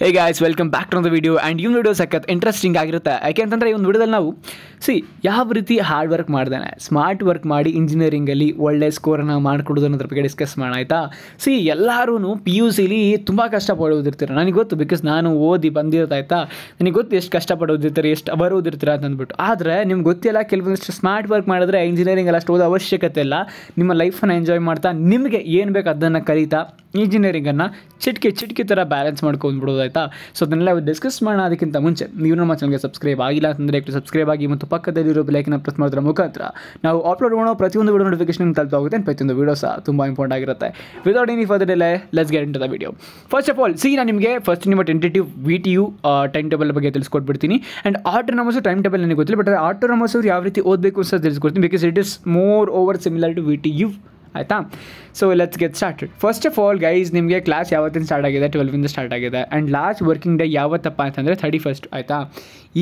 Hey guys welcome back to the video and ಈ video ಸಖತ್ interesting ಆಗಿರುತ್ತೆ. ಯಾಕೆಂತಂದರೆ ಈ ಒಂದು ವಿಡಿಯೋದಲ್ಲಿ ನಾವು ಯಾವ ರೀತಿ ಹಾರ್ಡ್ ವರ್ಕ್ ಮಾಡ್ದಾನೆ ಸ್ಮಾರ್ಟ್ ವರ್ಕ್ ಮಾಡಿ ಇಂಜಿನಿಯರಿಂಗಲ್ಲಿ ಒಳ್ಳೆ ಸ್ಕೋರನ್ನು ಮಾಡಿಕೊಡೋದು ಅನ್ನೋದ್ರ ಬಗ್ಗೆ ಡಿಸ್ಕಸ್ ಮಾಡೋಣ ಆಯಿತಾ. ಎಲ್ಲರೂ PUCಲಿ ತುಂಬ ಕಷ್ಟಪಡೋದಿರ್ತೀರ, ನನಗೆ ಗೊತ್ತು, ಬಿಕಾಸ್ ನಾನು ಓದಿ ಬಂದಿರೋದಾಯ್ತಾ. ನನಗೆ ಗೊತ್ತು ಎಷ್ಟು ಕಷ್ಟಪಡೋದಿರ್ತಾರೆ, ಎಷ್ಟು ಅವರ್ ಓದಿರ್ತೀರ ಅಂತ ಅಂದ್ಬಿಟ್ಟು. ಆದರೆ ನಿಮ್ಗೆ ಗೊತ್ತಿಲ್ಲ, ಕೆಲವೊಂದಿಷ್ಟು ಸ್ಮಾರ್ಟ್ ವರ್ಕ್ ಮಾಡಿದ್ರೆ ಇಂಜಿನಿಯರಿಂಗಲ್ಲಿ ಅಷ್ಟು ಓದೋ ಅವಶ್ಯಕತೆ ಇಲ್ಲ. ನಿಮ್ಮ ಲೈಫನ್ನು ಎಂಜಾಯ್ ಮಾಡ್ತಾ ನಿಮಗೆ ಏನು ಬೇಕು ಅದನ್ನು ಕಲಿತಾ ಇಂಜಿನಿಯರಿಂಗನ್ನು ಚಿಟ್ಕಿ ಥರ ಬ್ಯಾಲೆನ್ಸ್ ಮಾಡ್ಕೊಂಡ್ಬಿಡೋದಾಯ್ತಾ. ಸೊ ಅದನ್ನೆಲ್ಲ ಡಿಸ್ಕಸ್ ಮಾಡೋಣ. ಅದಕ್ಕಿಂತ ಮುಂಚೆ ನೀವು ನಮ್ಮ ಚಾನಲ್ಗೆ ಸಬ್ಸ್ಕ್ರೈಬ್ ಆಗಿಲ್ಲ ಅಂತಂದರೆ ಸಬ್ಸ್ಕ್ರೈಬ್ ಆಗಿ ಮತ್ತು ಪಕ್ಕದಲ್ಲಿರೋ ಬೆಲೈಕನ್ನ ಪ್ರೆಸ್ ಮಾಡೋದ್ರ ಮುಖಾಂತರ ನಾವು ಅಪ್ಲೋಡ್ ಮಾಡೋ ಪ್ರತಿಯೊಂದು ವಿಡಿಯೋ ನೋಟಿಫಿಕೇಶನ್ ತಲುಪಾಗುತ್ತೆ. ಪ್ರತಿಯೊಂದು ವಿಡಿಯೋ ಸಹ ತುಂಬ ಇಂಪಾರ್ಟೆಂಟ್ ಆಗಿರುತ್ತೆ. Without any further delay let's get into the video. First of all ನಾನು ನಿಮಗೆ ಫಸ್ಟ್ ನಿಮ್ಮ ಟೆಂಟೇಟಿವ್ VTU ಟೈಮ್ ಟೇಬಲ್ ಬಗ್ಗೆ ತಿಳಿಸ್ಕೊಟ್ಬಿಡ್ತೀನಿ. ಆ್ಯಂಡ್ ಆಟೋನಮಸ್ ಟೈಮ್ ಟೇಬಲ್ ನನಗೆ ಗೊತ್ತಿಲ್ಲ, ಬಟ್ ಆಟೋನಮಸ್ ಯಾವ ರೀತಿ ಓದಬೇಕು ಅಂತ ತಿಳಿಸ್ಕೊಡ್ತೀನಿ, because it is moreover similar to VTU ಆಯಿತಾ. So let's get started. First of all guys, ನಿಮಗೆ ಕ್ಲಾಸ್ ಯಾವತ್ತಿಂದ ಸ್ಟಾರ್ಟ್ ಆಗಿದೆ? 12ರಿಂದ ಸ್ಟಾರ್ಟ್ ಆಗಿದೆ. ಆ್ಯಂಡ್ ಲಾಸ್ಟ್ ವರ್ಕಿಂಗ್ ಡೇ ಯಾವತ್ತಪ್ಪ ಅಂತಂದರೆ 31st ಆಯಿತಾ.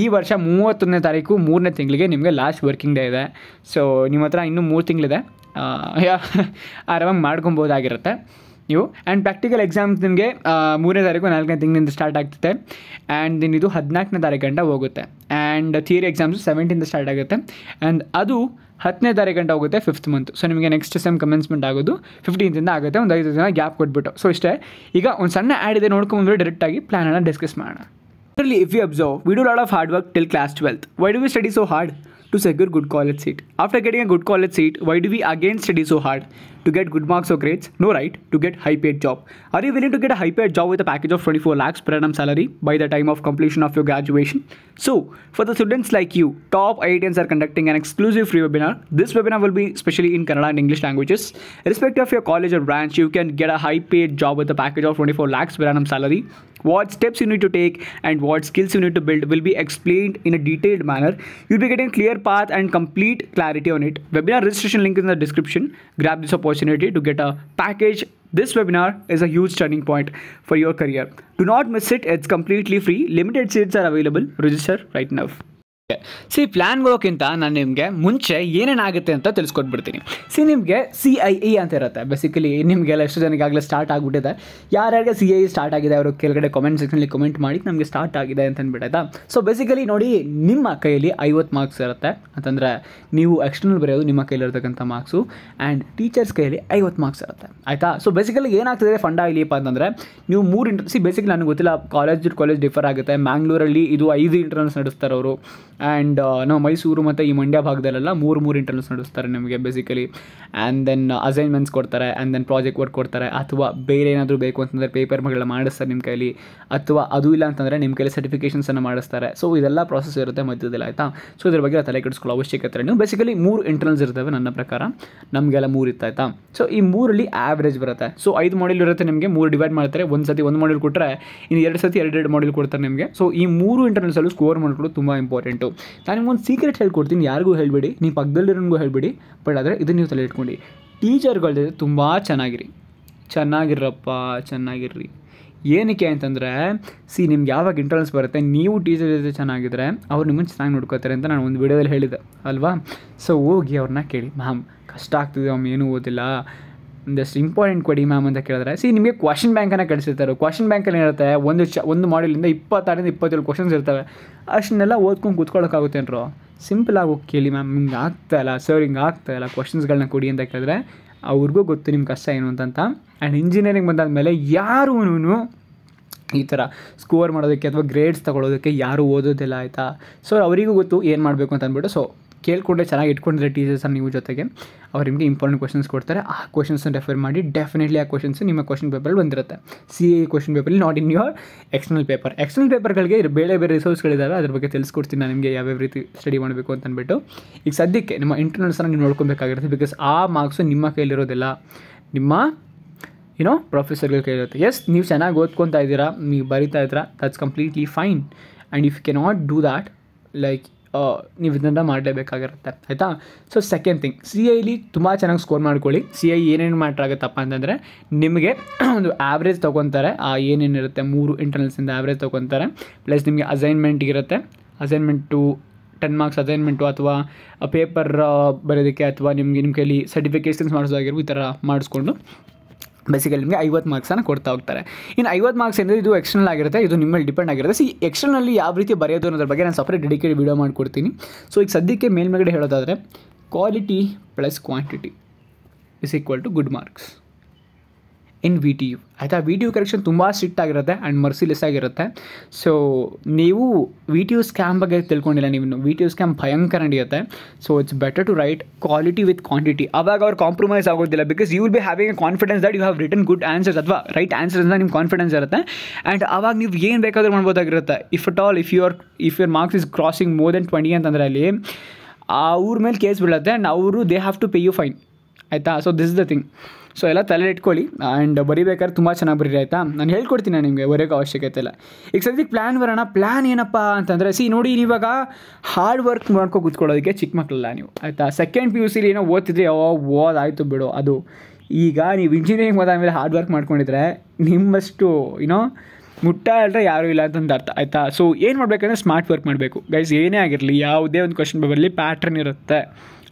ಈ ವರ್ಷ 31ನೇ ತಾರೀಕು 3ನೇ ತಿಂಗಳಿಗೆ ನಿಮಗೆ ಲಾಸ್ಟ್ ವರ್ಕಿಂಗ್ ಡೇ ಇದೆ. ಸೊ ನಿಮ್ಮ ಹತ್ರ ಇನ್ನೂ 3 ತಿಂಗಳಿದೆ, ಆರಾಮಾಗಿ ಮಾಡ್ಕೊಬೋದಾಗಿರುತ್ತೆ ನೀವು. ಆ್ಯಂಡ್ ಪ್ರಾಕ್ಟಿಕಲ್ ಎಕ್ಸಾಮ್ಸ್ ನಿಮಗೆ 3ನೇ ತಾರೀಕು 4ನೇ ತಿಂಗಳಿಂದ ಸ್ಟಾರ್ಟ್ ಆಗ್ತದೆ. ಆ್ಯಂಡ್ ಇದು 14ನೇ ತಾರೀಕು ಗಂಟ ಹೋಗುತ್ತೆ. And theory exams 17th start ಆಗುತ್ತೆ. ಆ್ಯಂಡ್ ಅದು 10ನೇ ತಾರೀಕು ಗಂಟ ಹೋಗುತ್ತೆ, 5th ಮಂತ್. ಸೊ ನಿಮಗೆ ನೆಕ್ಸ್ಟ್ ಸೆಮ್ ಕಮೆನ್ಸ್ಮೆಂಟ್ ಆಗೋದು 15th ಆಗುತ್ತೆ, ಒಂದು 5 ದಿನ ಗ್ಯಾಪ್ ಕೊಟ್ಬಿಟ್ಟು. ಸೊ ಇಷ್ಟೇ. ಈಗ ಒಂದು ಸಣ್ಣ ಆ್ಯಡ್ ಇದೆ, ನೋಡ್ಕೊಂಡು ಡೈರೆಕ್ಟಾಗಿ ಪ್ಲಾನನ್ನು ಡಿಸ್ಕಸ್ ಮಾಡೋಣ. If you observe, we do a lot of hard work till class 12th. Why do we study so hard? To secure good college seat. After getting a good college seat, why do we again study so hard? To get good marks or grades? No, right? To get high paid job. Are you willing to get a high paid job with a package of 24 lakhs per annum salary by the time of completion of your graduation? So, for the students like you, top IITians are conducting an exclusive free webinar. This webinar will be especially in Kannada and English languages. Irrespective of your college or branch, you can get a high paid job with a package of 24 lakhs per annum salary. What steps you need to take and what skills you need to build will be explained in a detailed manner. You'll be getting clear path and complete clarity on it. Webinar registration link is in the description. Grab this opportunity to get a package. This webinar is a huge turning point for your career. Do not miss it. It's completely free. Limited seats are available. Register right now. ಪ್ಲ್ಯಾನ್ಗೆ ಹೋಗೋಕ್ಕಿಂತ ನಾನು ನಿಮಗೆ ಮುಂಚೆ ಏನೇನಾಗುತ್ತೆ ಅಂತ ತಿಳಿಸ್ಕೊಟ್ಬಿಡ್ತೀನಿ. ನಿಮಗೆ CIE ಅಂತ ಇರುತ್ತೆ. Basically ನಿಮಗೆಲ್ಲ ಎಷ್ಟು ಜನಕ್ಕೆ ಆಗಲೇ ಸ್ಟಾರ್ಟ್ ಆಗಿಬಿಟ್ಟಿದೆ. ಯಾರ್ಯಾರಿಗೆ CIE ಸ್ಟಾರ್ಟ್ ಆಗಿದೆ ಅವರು ಕೆಳಗಡೆ ಕಮೆಂಟ್ ಸೆಕ್ಷನಲ್ಲಿ ಕಮೆಂಟ್ ಮಾಡಿ ನಮಗೆ ಸ್ಟಾರ್ಟ್ ಆಗಿದೆ ಅಂತ ಅಂದ್ಬಿಟ್ಟಾಯ್ತಾ. ಸೊ ಬೇಸಿಕಲಿ ನೋಡಿ, ನಿಮ್ಮ ಕೈಯಲ್ಲಿ 50 ಮಾರ್ಕ್ಸ್ ಇರುತ್ತೆ ಅಂತಂದರೆ ನೀವು ಎಕ್ಸ್ಟರ್ನಲ್ ಬರೆಯೋದು ನಿಮ್ಮ ಕೈಲಿರ್ತಕ್ಕಂಥ ಮಾರ್ಕ್ಸು. ಆ್ಯಂಡ್ ಟೀಚರ್ಸ್ ಕೈಯಲ್ಲಿ 50 ಮಾರ್ಕ್ಸ್ ಇರುತ್ತೆ ಆಯಿತಾ. ಸೊ ಬೇಸಿಕಲಿ ಏನಾಗ್ತದೆ ಫಂಡ ಇಲ್ಲಿಯಪ್ಪ ಅಂತಂದರೆ, ನೀವು 3 ಬೇಸಿಕಲಿ ನನಗೆ ಗೊತ್ತಿಲ್ಲ, ಕಾಲೇಜ್ ಡಿಫರ್ ಆಗುತ್ತೆ. ಮ್ಯಾಂಗ್ಳೂರಲ್ಲಿ ಇದು 5 ಇಂಟರ್ನಲ್ಸ್ ನಡೆಸ್ತಾರೆ ಅವರು. ಆ್ಯಂಡ್ ನಾವು ಮೈಸೂರು ಮತ್ತು ಈ ಮಂಡ್ಯ ಭಾಗದಲ್ಲೆಲ್ಲ 3 ಇಂಟರ್ನಲ್ಸ್ ನಡೆಸ್ತಾರೆ ನಿಮಗೆ ಬೇಸಿಕಲಿ. ಆ್ಯಂಡ್ ದೆನ್ ಅಸೈನ್ಮೆಂಟ್ಸ್ ಕೊಡ್ತಾರೆ, ಆ್ಯಂಡ್ ದೆನ್ ಪ್ರಾಜೆಕ್ಟ್ ವರ್ಕ್ ಕೊಡ್ತಾರೆ. ಅಥವಾ ಬೇರೆ ಏನಾದರೂ ಬೇಕು ಅಂತಂದರೆ ಪೇಪರ್ಗಳನ್ನ ಮಾಡಿಸ್ತಾರೆ ನಿಮ್ಮ ಕೈಲಿ, ಅಥವಾ ಅದು ಇಲ್ಲ ಅಂತಂದರೆ ನಿಮ್ಮ ಕೈಲಿ ಸರ್ಟಿಫಿಕೇಷನ್ಸನ್ನು ಮಾಡಿಸ್ತಾರೆ. ಸೊ ಇದೆಲ್ಲ ಪ್ರಾಸೆಸ್ ಇರುತ್ತೆ ಮಧ್ಯದಲ್ಲಿ ಆಯಿತಾ. ಸೊ ಇದ್ರ ಬಗ್ಗೆ ತಲೆ ಕೆಡಿಸ್ಕೊಳ್ಳೋ ಅವಶ್ಯಕತೆ ನೀವು. ಬೇಸಿಕಲಿ 3 ಇಂಟರ್ನಲ್ಸ್ ಇರ್ತವೆ ನನ್ನ ಪ್ರಕಾರ, ನಮಗೆಲ್ಲ 3 ಇತ್ತು ಆಯಿತಾ. ಸೊ ಈ 3ರಲ್ಲಿ ಆ್ಯಾವ್ರೇಜ್ ಬರುತ್ತೆ. ಸೊ 5 ಮಾಡ್ಯೂಲ್ ಇರುತ್ತೆ ನಿಮಗೆ, 3 ಡಿವೈಡ್ ಮಾಡ್ತಾರೆ. ಒಂದು ಸತಿ 1 ಮಾಡ್ಯೂಲ್ ಕೊಟ್ಟರೆ ಇನ್ನು 2 ಸತಿ 2 ಮಾಡ್ಯೂಲ್ ಕೊಡ್ತಾರೆ ನಿಮಗೆ. ಸೊ ಈ 3 ಇಂಟರ್ನಲ್ಸಲ್ಲೂ ಸ್ಕೋರ್ ಮಾಡ್ಕೊಳ್ಳೋದು ತುಂಬ ಇಂಪಾರ್ಟೆಂಟು. ನಾನು ನಿಮ್ಗೊಂದು ಸೀಕ್ರೆಟ್ ಹೇಳ್ಕೊಡ್ತೀನಿ, ಯಾರಿಗೂ ಹೇಳಬೇಡಿ, ನೀವು ಪಕ್ಕದಲ್ಲಿರೋನಿಗೂ ಹೇಳಬೇಡಿ. ಬಟ್ ಆದರೆ ಇದನ್ನು ನೀವು ತಲೆ ಇಟ್ಕೊಂಡು ಟೀಚರ್ಗಳ ಜೊತೆ ತುಂಬ ಚೆನ್ನಾಗಿರ್ರಿ. ಏನಕ್ಕೆ ಅಂತಂದರೆ ನಿಮ್ಗೆ ಯಾವಾಗ ಇಂಟರ್ನಲ್ಸ್ ಬರುತ್ತೆ, ನೀವು ಟೀಚರ್ ಜೊತೆ ಚೆನ್ನಾಗಿದ್ದರೆ ಅವ್ರು ನಿಮ್ಮನ್ನು ಚೆನ್ನಾಗಿ ನೋಡ್ಕೋತಾರೆ ಅಂತ ನಾನು ಒಂದು ವಿಡಿಯೋದಲ್ಲಿ ಹೇಳಿದ್ದೆ ಅಲ್ವಾ. ಸೊ ಹೋಗಿ ಅವ್ರನ್ನ ಕೇಳಿ, ಮ್ಯಾಮ್ ಕಷ್ಟ ಆಗ್ತಿದೆ, ಮ್ಯಾಮ್ ಏನೂ ಓದಿಲ್ಲ, ಒಂದಷ್ಟು ಇಂಪಾರ್ಟೆಂಟ್ ಕೊಡಿ ಮ್ಯಾಮ್ ಅಂತ ಕೇಳಿದ್ರೆ ನಿಮಗೆ ಕ್ವಶನ್ ಬ್ಯಾಂಕನ್ನು ಕಳಿಸಿರ್ತಾರೆ. ಕ್ವಶನ್ ಬ್ಯಾಂಕಲ್ಲಿ ಏನಿರುತ್ತೆ, ಒಂದು ಮಾಡ್ಯೂಲಿಂದ 26ರಿಂದ 27 ಕ್ವಶನ್ಸ್ ಇರ್ತವೆ. ಅಷ್ಟನ್ನೆಲ್ಲ ಓದ್ಕೊಂಡು ಕೂತ್ಕೊಳ್ಳೋಕ್ಕಾಗುತ್ತೇನ್ರೋ? ಸಿಂಪಲಾಗಿ ಹೋಗಿ ಕೇಳಿ, ಮ್ಯಾಮ್ ಹಿಂಗೆ ಆಗ್ತಾಯಿಲ್ಲ ಸರ್, ಹಿಂಗೆ ಆಗ್ತಾಯಿಲ್ಲ, ಕ್ವಶನ್ಸ್ಗಳನ್ನ ಕೊಡಿ ಅಂತ ಕೇಳಿದ್ರೆ ಅವ್ರಿಗೂ ಗೊತ್ತು ನಿಮ್ಮ ಕಷ್ಟ ಏನು ಅಂತ. ಆ್ಯಂಡ್ ಇಂಜಿನಿಯರಿಂಗ್ ಬಂದಾದಮೇಲೆ ಯಾರೂ ಈ ಥರ ಸ್ಕೋರ್ ಮಾಡೋದಕ್ಕೆ ಅಥವಾ ಗ್ರೇಡ್ಸ್ ತೊಗೊಳೋದಕ್ಕೆ ಯಾರೂ ಓದೋದಿಲ್ಲ ಆಯಿತಾ. ಸೊ ಅವರಿಗೂ ಗೊತ್ತು ಏನು ಮಾಡಬೇಕು ಅಂತ ಅಂದ್ಬಿಟ್ಟು. ಸೊ ಕೇಳ್ಕೊಂಡ್ರೆ ಚೆನ್ನಾಗಿ ಇಟ್ಕೊಂಡಿದ್ರೆ ಟೀಚರ್ಸನ್ನು ನೀವು ಜೊತೆಗೆ, ಅವ್ರು ನಿಮಗೆ ಇಂಪಾರ್ಟೆಂಟ್ ಕ್ವಶನ್ಸ್ ಕೊಡ್ತಾರೆ. ಆ ಕ್ವಶನ್ಸನ್ನು ರೆಫರ್ ಮಾಡಿ ಡೆಫಿನೆಟ್ಲಿ ಆ ಕ್ವಶನ್ಸ್ ನಿಮ್ಮ ಕ್ವಶನ್ ಪೇಪರಲ್ಲಿ ಬಂದಿರುತ್ತೆ. CIE ಕ್ವಶನ್ ಪೇಪರಲ್ಲಿ, not in your external paper. External ಪೇಪರ್ಗಳಿಗೆ ಬೇರೆ ರಿಸೋರ್ಸ್ಗಳಿದ್ದಾವೆ, ಅದ್ರ ಬಗ್ಗೆ ತಿಳಿಸ್ಕೊಡ್ತೀನಿ ನಾನು ನಿಮಗೆ ಯಾವ್ಯಾವ ರೀತಿ ಸ್ಟಡಿ ಮಾಡಬೇಕು ಅಂತ ಅಂದ್ಬಿಟ್ಟು. ಈಗ ಸದ್ಯಕ್ಕೆ ನಿಮ್ಮ ಇಂಟರ್ನಲ್ಸನ್ನು ನೀವು ನೋಡ್ಕೊಬೇಕಾಗಿರುತ್ತೆ, ಬಿಕಾಸ್ ಆ ಮಾರ್ಕ್ಸು ನಿಮ್ಮ ಕೈಲಿರೋದಿಲ್ಲ, ನಿಮ್ಮ ಪ್ರೊಫೆಸರ್ಗಳ ಕೈಲಿರುತ್ತೆ. ಎಸ್, ನೀವು ಚೆನ್ನಾಗಿ ಓದ್ಕೊತಾ ಇದ್ದೀರಾ, ನೀವು ಬರಿತಾ ಇದ್ದೀರಾ, that's completely fine. And if you cannot do that, like ನೀವು ಇದನ್ನು ಮಾಡಲೇಬೇಕಾಗಿರುತ್ತೆ ಆಯಿತಾ. ಸೊ ಸೆಕೆಂಡ್ ಥಿಂಗ್, CIEಲಿ ತುಂಬ ಚೆನ್ನಾಗಿ ಸ್ಕೋರ್ ಮಾಡ್ಕೊಳ್ಳಿ. CIE ಏನೇನು ಮ್ಯಾಟ್ರ್ ಆಗುತ್ತಪ್ಪ ಅಂತಂದರೆ, ನಿಮಗೆ ಒಂದು ಆ್ಯಾವ್ರೇಜ್ ತೊಗೊತಾರೆ. ಏನೇನಿರುತ್ತೆ 3 ಇಂಟರ್ನಲ್ಸಿಂದ ಆ್ಯಾವ್ರೇಜ್ ತೊಗೊತಾರೆ. ಪ್ಲಸ್ ನಿಮಗೆ ಅಸೈನ್ಮೆಂಟ್ ಇರುತ್ತೆ. ಅಸೈನ್ಮೆಂಟು 10 ಮಾರ್ಕ್ಸ್ ಅಸೈನ್ಮೆಂಟು, ಅಥವಾ ಪೇಪರ್ ಬರೋದಕ್ಕೆ, ಅಥವಾ ನಿಮ್ಮ ಕೈಲಿ ಸರ್ಟಿಫಿಕೇಷನ್ಸ್ ಮಾಡಿಸೋದಾಗಿರ್ಬೋದು, ಈ ಥರ ಮಾಡಿಸ್ಕೊಂಡು ಬೇಸಿಕಲಿ ನಿಮಗೆ 50 ಮಾರ್ಕ್ಸನ್ನು ಕೊಡ್ತಾ ಹೋಗ್ತಾರೆ. ಇನ್ನು 50 ಮಾರ್ಕ್ಸ್ ಅಂದರೆ ಇದು ಎಕ್ಸ್ಟರ್ನಲ್ ಆಗಿರುತ್ತೆ, ಇದು ನಿಮ್ಮ ಮೇಲೆ ಡಿಪೆಂಡ್ ಆಗಿರುತ್ತೆ. ಎಕ್ಸ್ಟರ್ನಲ್ಲಿ ಯಾವ ರೀತಿ ಬರೆಯೋದು ಅನ್ನೋದ್ರ ಬಗ್ಗೆ ನಾನು ಸಪ್ರೇಟ್ ಡೆಡಿಕೇಟ್ ವೀಡಿಯೋ ಮಾಡಿಕೊಡ್ತೀನಿ. ಸೊ ಈಗ ಸದ್ಯಕ್ಕೆ ಮೇಲ್ಮಗಡೆ ಹೇಳೋದಾದರೆ quality plus quantity is equal to good marks in VTU. ಆಯಿತಾ, VTU ಕರೆಕ್ಷನ್ ತುಂಬ ಸ್ಟ್ರಿಕ್ಟ್ ಆಗಿರುತ್ತೆ ಆ್ಯಂಡ್ ಮರ್ಸಿಲೆಸ್ ಆಗಿರುತ್ತೆ. ಸೊ ನೀವು VTU ಸ್ಕ್ಯಾಮ್ ಬಗ್ಗೆ ತಿಳ್ಕೊಂಡಿಲ್ಲ, ನೀವು VTU ಸ್ಕ್ಯಾಮ್ ಭಯಂಕರ ನಡೆಯುತ್ತೆ. So it's better to write quality with quantity. ಆವಾಗ ಅವ್ರು ಕಾಂಪ್ರಮೈಸ್ ಆಗೋದಿಲ್ಲ, because you will be having a confidence that you have written good answers ಅಥವಾ ರೈಟ್ ಆನ್ಸರ್ಸ್ ಅಂತ ನಿಮ್ಮ ಕಾನ್ಫಿಡೆನ್ಸ್ ಇರುತ್ತೆ. ಆ್ಯಂಡ್ ಆವಾಗ ನೀವು ಏನು ಬೇಕಾದರೂ ಮಾಡ್ಬೋದಾಗಿರುತ್ತೆ. If your marks is crossing more than 20 ಅಂತಂದರೆ ಅಲ್ಲಿ ಅವ್ರ ಮೇಲೆ ಕೇಸ್ ಬೀಳುತ್ತೆ ಆ್ಯಂಡ್ ಅವರು they have to pay you fine. ಆಯಿತಾ, so this is the thing. So ಎಲ್ಲ ತಲೆ ಇಟ್ಕೊಳ್ಳಿ ಆ್ಯಂಡ್ ಬರೀಬೇಕಾದ್ರೆ ತುಂಬ ಚೆನ್ನಾಗಿ ಬರೀರಿ. ಆಯಿತಾ, ನಾನು ಹೇಳ್ಕೊಡ್ತೀನಿ, ನಿಮಗೆ ಬರೆಯೋಕ್ಕೆ ಅವಶ್ಯಕತೆ ಇಲ್ಲ. ಈಗ ಸದ್ಯಕ್ಕೆ ಪ್ಲ್ಯಾನ್ ಬರೋಣ. ಪ್ಲ್ಯಾನ್ ಏನಪ್ಪ ಅಂತಂದರೆ ನೋಡಿ, ನೀವಾಗ ಹಾರ್ಡ್ ವರ್ಕ್ ಮಾಡ್ಕೊ ಕೂತ್ಕೊಳ್ಳೋದಕ್ಕೆ ಚಿಕ್ಕ ಮಕ್ಕಳಲ್ಲ ನೀವು. ಆಯಿತಾ, ಸೆಕೆಂಡ್ PUC ಏನೋ ಓದ್ತಿದ್ರೆ ಓದಾಯಿತು ಬಿಡು. ಅದು ಈಗ ನೀವು ಇಂಜಿನಿಯರಿಂಗ್ ಓದಾದಮೇಲೆ ಹಾರ್ಡ್ ವರ್ಕ್ ಮಾಡ್ಕೊಂಡಿದ್ರೆ ನಿಮ್ಮಷ್ಟು ಮುಟ್ಟಾಡ್ರೆ ಯಾರೂ ಇಲ್ಲ ಅಂತಂದು ಅರ್ಥ. ಆಯಿತಾ, ಸೊ ಏನು ಮಾಡಬೇಕಂದ್ರೆ ಸ್ಮಾರ್ಟ್ ವರ್ಕ್ ಮಾಡಬೇಕು ಗೈಸ್. ಏನೇ ಆಗಿರಲಿ, ಯಾವುದೇ ಒಂದು ಕ್ವಶನ್ ಬರಲಿ, ಪ್ಯಾಟ್ರನ್ ಇರುತ್ತೆ.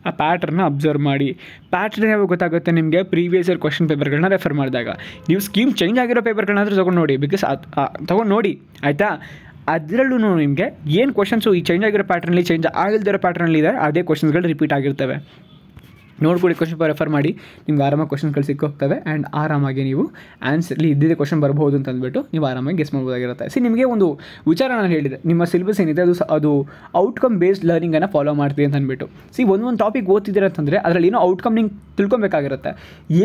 ಆ ಪ್ಯಾಟ್ರನ್ನ ಅಬ್ಸರ್ವ್ ಮಾಡಿ. ಪ್ಯಾಟ್ರನ್ ಯಾವಾಗ ಗೊತ್ತಾಗುತ್ತೆ ನಿಮಗೆ, ಪ್ರೀವಿಯಸ್ ಇಯರ್ ಕ್ವಶನ್ ಪೇಪರ್ಗಳನ್ನ ರೆಫರ್ ಮಾಡಿದಾಗ. ನೀವು ಸ್ಕೀಮ್ ಚೇಂಜ್ ಆಗಿರೋ ಪೇಪರ್ಗಳನ್ನಾದರೂ ತೊಗೊಂಡು ನೋಡಿ, ಬಿಕಾಸ್ ತೊಗೊಂಡು ನೋಡಿ. ಆಯಿತಾ, ಅದರಲ್ಲೂ ನಿಮಗೆ ಏನು ಕ್ವಶನ್ಸು ಈ ಚೇಂಜ್ ಆಗಿರೋ ಪ್ಯಾಟ್ರನಲ್ಲಿ, ಚೇಂಜ್ ಆಗಿಲ್ದಿರೋ ಪ್ಯಾಟ್ರನಲ್ಲಿ ಇದೆ, ಅದೇ ಕ್ವಶನ್ಸ್ಗಳು ರಿಪೀಟ್ ಆಗಿರ್ತವೆ. ನೋಡ್ಕೊಳ್ಳಿ, ಕ್ವಶನ್ ರೆಫರ್ ಮಾಡಿ, ನಿಮ್ಗೆ ಆರಾಮಾಗಿ ಕ್ವಶನ್ಗಳು ಸಿಕ್ಕೋಗ್ತವೆ ಆ್ಯಂಡ್ ಆರಾಮಾಗಿ ನೀವು ಆನ್ಸರ್ಲಿ ಇದ್ದಿದ್ದೇ ಕ್ವಶನ್ ಬರ್ಬೋದು ಅಂತ ಅಂದ್ಬಿಟ್ಟು ನೀವು ಆರಾಮಾಗಿ ಗೆಸ್ ಮಾಡ್ಬೋದಾಗಿರುತ್ತೆ. ನಿಮಗೆ ಒಂದು ವಿಚಾರ ನಾನು ಹೇಳಿದೆ, ನಿಮ್ಮ ಸಿಲೆಬಸ್ ಏನಿದೆ ಅದು ಔಟ್ಕಮ್ ಬೇಸ್ಡ್ ಲರ್ನಿಂಗನ್ನು ಫಾಲೋ ಮಾಡ್ತೀವಿ ಅಂತ ಅಂದ್ಬಿಟ್ಟು. ಒಂದೊಂದು ಟಾಪಿಕ್ ಓದ್ತಿದ್ದೀರ ಅಂತಂದರೆ ಅದರಲ್ಲಿ ಏನೋ ಔಟ್ಕಮ್ ನಿಂಗೆ ತಿಳ್ಕೊಬೇಕಾಗಿರುತ್ತೆ.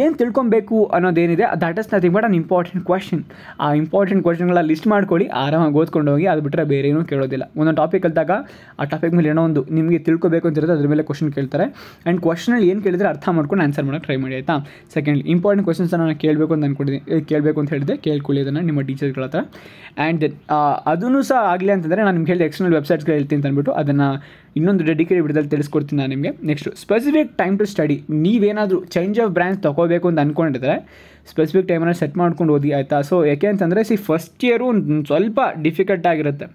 ಏನು ತಿಳ್ಕೊಬೇಕು ಅನ್ನೋದೇನಿದೆ that is nothing but an important question. ಆ ಇಂಪಾರ್ಟೆಂಟ್ ಕ್ವಶನ್ಗಳ ಲಿಸ್ಟ್ ಮಾಡ್ಕೊಳ್ಳಿ, ಆರಾಮಾಗಿ ಓದ್ಕೊಂಡು ಹೋಗಿ. ಅದು ಬಿಟ್ಟರೆ ಬೇರೆ ಏನೂ ಕೇಳೋದಿಲ್ಲ. ಒಂದೊಂದು ಟಾಪಿಕ್ ಕಲಿತಾಗ ಆ ಟಾಪಿಕ್ ಮೇಲೆ ಏನೋ ಒಂದು ನಿಮಗೆ ತಿಳ್ಕೊಬೇಕು ಅಂತಿರುತ್ತೆ, ಅದ್ರ ಮೇಲೆ ಕ್ವಶನ್ ಕೇಳ್ತಾರೆ ಆ್ಯಂಡ್ ಕ್ವಶನಲ್ಲಿ ಏನು ಕೇಳಿದರೆ ಅರ್ಥ ಮಾಡ್ಕೊಂಡು ಆನ್ಸರ್ ಮಾಡೋಕ್ಕೆ ಟ್ರೈ ಮಾಡಿ. ಆಯಿತಾ, ಸೆಕೆಂಡ್ಲಿ ಇಂಪಾರ್ಟೆಂಟ್ ಕ್ವಶನ್ಸನ್ನು ನಾನು ಕೇಳಬೇಕು ಅಂತ ಹೇಳಿದೆ, ಕೇಳ್ಕೊಳ್ಳಿ ಅದನ್ನು ನಿಮ್ಮ ಟೀಚರ್ಸ್ಗಳ ಹತ್ರ. ಆ್ಯಂಡ್ ದೆನ್ ಅದೂ ಸಹ ಆಗಲಿ ಅಂತಂದರೆ ನಾನು ನಿಮ್ಗೆ ಹೇಳಿದೆ ಎಕ್ಸ್ಟರ್ನಲ್ ವೆಬ್ಸೈಟ್ಸ್ಗಳು ಹೇಳ್ತೀನಿ ಅಂತ ಅಂದ್ಬಿಟ್ಟು ಅದನ್ನು ಇನ್ನೊಂದು ಡೆಡಿಕೇಟ್ ವಿಡಿಯೋದಲ್ಲಿ ತಿಳಿಸ್ಕೊಡ್ತೀನಿ ನಾನು ನಿಮಗೆ. Next specific time to study. ನೀವೇನಾದರೂ ಚೇಂಜ್ ಆಫ್ ಬ್ರಾಂಚ್ ತೊಗೋಬೇಕು ಅಂತ ಅಂದ್ಕೊಂಡಿದ್ರೆ ಸ್ಪೆಸಿಫಿಕ್ ಟೈಮನ್ನು ಸೆಟ್ ಮಾಡ್ಕೊಂಡು ಓದಿ. ಆಯಿತಾ, ಸೊ ಯಾಕೆ ಅಂತಂದರೆ ಫಸ್ಟ್ ಇಯರು ಒಂದು ಸ್ವಲ್ಪ ಡಿಫಿಕಲ್ಟ್ ಆಗಿರುತ್ತೆ.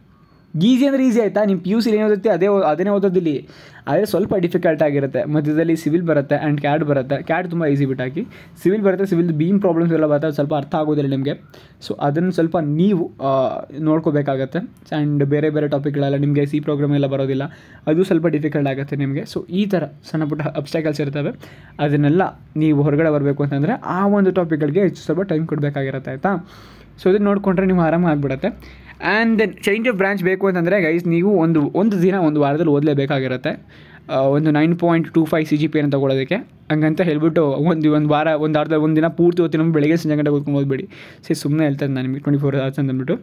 ಈಸಿ ಅಂದರೆ ಈಸಿ. ಆಯಿತಾ, ನಿಮ್ಮ PUC ಏನು ಓದುತ್ತೆ ಅದೇ ಓದೋದಿಲ್ಲಿ, ಆದರೆ ಸ್ವಲ್ಪ ಡಿಫಿಕಲ್ಟ್ ಆಗಿರುತ್ತೆ. ಮಧ್ಯದಲ್ಲಿ ಸಿವಿಲ್ ಬರುತ್ತೆ ಆ್ಯಂಡ್ ಕ್ಯಾಡ್ ಬರುತ್ತೆ. ಕ್ಯಾಡ್ ತುಂಬ ಈಸಿ ಬಿಟ್ಟಾಕಿ, ಸಿವಿಲ್ ಬರುತ್ತೆ. ಸಿವಿಲ್ ಬೀಮ್ ಪ್ರಾಬ್ಲಮ್ಸ್ ಎಲ್ಲ ಬರುತ್ತೆ, ಸ್ವಲ್ಪ ಅರ್ಥ ಆಗೋದಿಲ್ಲ ನಿಮಗೆ. ಸೊ ಅದನ್ನು ಸ್ವಲ್ಪ ನೀವು ನೋಡ್ಕೋಬೇಕಾಗತ್ತೆ. ಆ್ಯಂಡ್ ಬೇರೆ ಬೇರೆ ಟಾಪಿಕ್ಗಳೆಲ್ಲ ನಿಮಗೆ C ಪ್ರೋಗ್ರಾಮ್ ಎಲ್ಲ ಬರೋದಿಲ್ಲ, ಅದು ಸ್ವಲ್ಪ ಡಿಫಿಕಲ್ಟ್ ಆಗುತ್ತೆ ನಿಮಗೆ. ಸೊ ಈ ಥರ ಸಣ್ಣ ಪುಟ್ಟ ಅಬ್ಸ್ಟ್ಯಾಕಲ್ಸ್ ಇರ್ತವೆ, ಅದನ್ನೆಲ್ಲ ನೀವು ಹೊರಗಡೆ ಬರಬೇಕು ಅಂತಂದರೆ ಆ ಒಂದು ಟಾಪಿಕ್ಗಳಿಗೆ ಹೆಚ್ಚು ಸ್ವಲ್ಪ ಟೈಮ್ ಕೊಡಬೇಕಾಗಿರುತ್ತೆ. ಆಯಿತಾ, ಸೊ ಇದನ್ನು ನೋಡಿಕೊಂಡ್ರೆ ನೀವು ಆರಾಮಾಗಿ ಆಗಿಬಿಡುತ್ತೆ. And then change of branch ಬೇಕು ಅಂತಂದರೆ ಗೈಸ್ ನೀವು ಒಂದು ದಿನ ಒಂದು ವಾರದಲ್ಲಿ ಓದಲೇಬೇಕಾಗಿರುತ್ತೆ. ಒಂದು 9.25 CGPA ಅಂತ ತೊಗೊಳೋದಕ್ಕೆ ಹಂಗಂತ ಹೇಳ್ಬಿಟ್ಟು ಒಂದು ವಾರ ಒಂದು ದಿನ ಪೂರ್ತಿ ಓದ್ತೀನಿ, ಬೆಳಗ್ಗೆ ಸಂಜೆ ಗಂಟೆ ಓದ್ಕೊಂಡು ಓದ್ಬೇಡಿ. ಸುಮ್ಮನೆ ಹೇಳ್ತಾರೆ ನಾನು ನಿಮಗೆ 24 hours ಅಂದ್ಬಿಟ್ಟು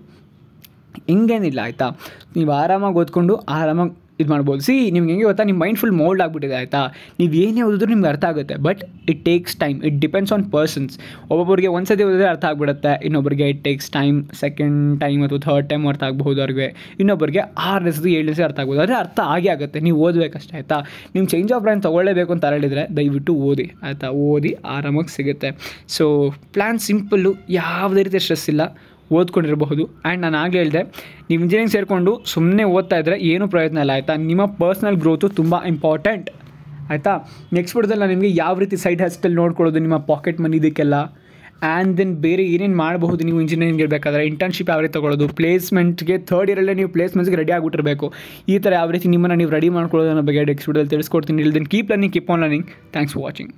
ಹಿಂಗೇನಿಲ್ಲ. ಆಯಿತಾ, ನೀವು ಆರಾಮಾಗಿ ಓದ್ಕೊಂಡು ಆರಾಮಾಗಿ ಇದು ಮಾಡ್ಬೋದು. ನಿಮ್ಗೆ ಹೆಂಗೆ ಗೊತ್ತಾ, ನಿಮ್ಮ ಮೈಂಡ್ ಫುಲ್ ಮೋಲ್ಡ್ ಆಗಿಬಿಟ್ಟಿದೆ. ಆಯಿತಾ, ನೀವು ಏನೇ ಓದಿದ್ರು ನಿಮ್ಗೆ ಅರ್ಥ ಆಗುತ್ತೆ, but it takes time. It depends on persons. ಒಬ್ಬೊಬ್ಬರಿಗೆ ಒಂದು ಸತಿ ಓದಿದ್ರೆ ಅರ್ಥ ಆಗಿಬಿಡುತ್ತೆ, ಇನ್ನೊಬ್ಬರಿಗೆ it takes time, second time ಅಥವಾ ಥರ್ಡ್ ಟೈಮ್ ಅರ್ಥ ಆಗ್ಬೋದು ಅವ್ರಿಗೆ, ಇನ್ನೊಬ್ಬರಿಗೆ 6 ದಿವಸ 7 ದಿವಸ ಅರ್ಥ ಆಗ್ಬೋದು. ಆದರೆ ಅರ್ಥ ಆಗೇ ಆಗುತ್ತೆ, ನೀವು ಓದಬೇಕಷ್ಟೇ. ಆಯಿತಾ, ನೀವು ಚೇಂಜ್ ಆಫ್ ಬ್ರಾಂಚ್ ತೊಗೊಳ್ಳೇಬೇಕು ಅಂತ ಹೇಳಿದರೆ ದಯವಿಟ್ಟು ಓದಿ. ಆಯಿತಾ, ಓದಿ ಆರಾಮಾಗಿ ಸಿಗುತ್ತೆ. ಸೊ ಪ್ಲ್ಯಾನ್ ಸಿಂಪಲ್ಲು, ಯಾವುದೇ ರೀತಿ ಸ್ಟ್ರೆಸ್ ಇಲ್ಲ, ಓದ್ಕೊಂಡಿರಬಹುದು. ಆ್ಯಂಡ್ ನಾನು ಆಗಲೇ ಹೇಳಿದೆ, ನೀವು ಇಂಜಿನಿಯರಿಂಗ್ ಸೇರಿಕೊಂಡು ಸುಮ್ಮನೆ ಓದ್ತಾ ಇದ್ದರೆ ಏನೂ ಪ್ರಯೋಜನ ಇಲ್ಲ. ಆಯಿತಾ, ನಿಮ್ಮ ಪರ್ಸ್ನಲ್ ಗ್ರೋತು ತುಂಬ ಇಂಪಾರ್ಟೆಂಟ್. ಆಯಿತಾ, ನೆಕ್ಸ್ಟ್ ಬಿಡೋದಲ್ಲಿ ನಾನು ನಿಮಗೆ ಯಾವ ರೀತಿ ಸೈಡ್ ಹಸ್ಟಲ್ ನೋಡ್ಕೊಳ್ಳೋದು, ನಿಮ್ಮ ಪಾಕೆಟ್ ಮನಿ ಇದಕ್ಕೆಲ್ಲ, ಆ್ಯಂಡ್ ದೆನ್ ಬೇರೆ ಏನೇನು ಮಾಡಬಹುದು ನೀವು ಇಂಜಿನಿಯರಿಂಗ್ ಇರಬೇಕಾದ್ರೆ, ಇಂಟರ್ನ್ಶಿಪ್ ಯಾವ ರೀತಿ ತೊಗೊಳ್ಳೋದು, ಪ್ಲೇಸ್ಮೆಂಟ್ಗೆ ಥರ್ಡ್ ಇಯರಲ್ಲೇ ನೀವು ಪ್ಲೇಸ್ಮೆಂಟ್ಸ್ಗೆ ರೆಡಿ ಆಗಿಬಿಟ್ಟಿರಬೇಕು. ಈ ಥರ ಯಾವ ರೀತಿ ನಿಮ್ಮನ್ನು ನೀವು ರೆಡಿ ಮಾಡ್ಕೊಳ್ಳೋದು ಅನ್ನೋ ಬಗ್ಗೆ ನೆಕ್ಸ್ಟ್ ವಿಡಿಯೋದಲ್ಲಿ ತಿಳಿಸ್ಕೊಡ್ತೀನಿ. ಇಲ್ಲಿ then keep learning, keep on learning. Thanks for watching.